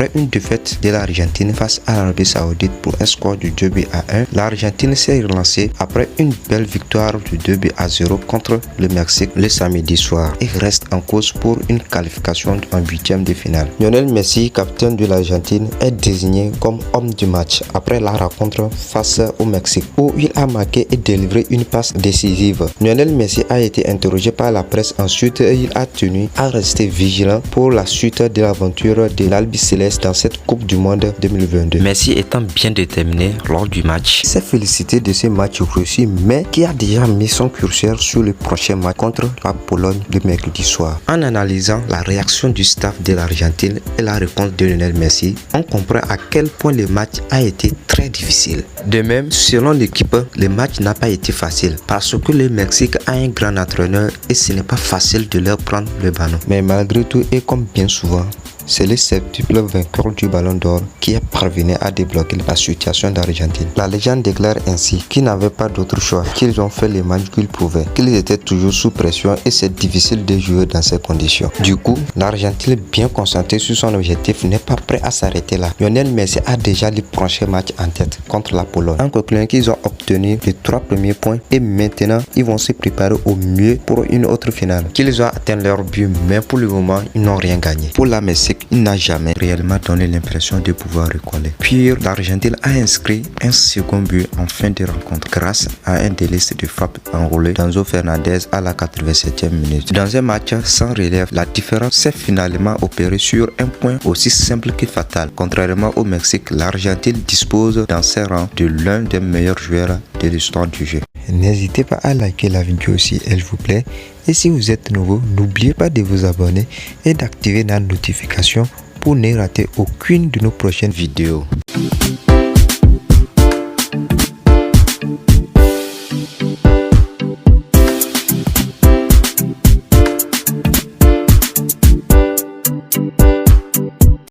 Après une défaite de l'Argentine face à l'Arabie Saoudite pour un score de 2-1, l'Argentine s'est relancée après une belle victoire de 2-0 contre le Mexique le samedi soir et reste en cause pour une qualification en huitième de finale. Lionel Messi, capitaine de l'Argentine, est désigné comme homme du match après la rencontre face au Mexique où il a marqué et délivré une passe décisive. Lionel Messi a été interrogé par la presse ensuite et il a tenu à rester vigilant pour la suite de l'aventure de l'Albiceleste dans cette Coupe du Monde 2022. Messi étant bien déterminé lors du match, il s'est félicité de ce match réussi mais qui a déjà mis son curseur sur le prochain match contre la Pologne le mercredi soir. En analysant la réaction du staff de l'Argentine et la réponse de Lionel Messi, on comprend à quel point le match a été très difficile. De même, selon l'équipe, le match n'a pas été facile parce que le Mexique a un grand entraîneur et ce n'est pas facile de leur prendre le ballon. Mais malgré tout et comme bien souvent, c'est le septuple vainqueur du Ballon d'Or qui est parvenu à débloquer la situation d'Argentine. La légende déclare ainsi qu'ils n'avaient pas d'autre choix, qu'ils ont fait les matchs qu'ils pouvaient, qu'ils étaient toujours sous pression et c'est difficile de jouer dans ces conditions. Du coup, l'Argentine, bien concentrée sur son objectif, n'est pas prêt à s'arrêter là. Lionel Messi a déjà le prochain match en tête contre la Pologne. En concluant qu'ils ont obtenu les 3 premiers points et maintenant ils vont se préparer au mieux pour une autre finale. Qu'ils ont atteint leur but, mais pour le moment ils n'ont rien gagné. Pour la Mexique, il n'a jamais réellement donné l'impression de pouvoir recoller. Puis l'Argentine a inscrit un second but en fin de rencontre grâce à un délice de frappe enroulé d'Enzo Fernandez à la 87e minute. Dans un match sans relève, la différence s'est finalement opérée sur un point aussi simple que fatal. Contrairement au Mexique, l'Argentine dispose dans ses rangs de l'un des meilleurs joueurs de l'histoire du jeu. N'hésitez pas à liker la vidéo si elle vous plaît. Et si vous êtes nouveau, n'oubliez pas de vous abonner et d'activer la notification pour ne rater aucune de nos prochaines vidéos.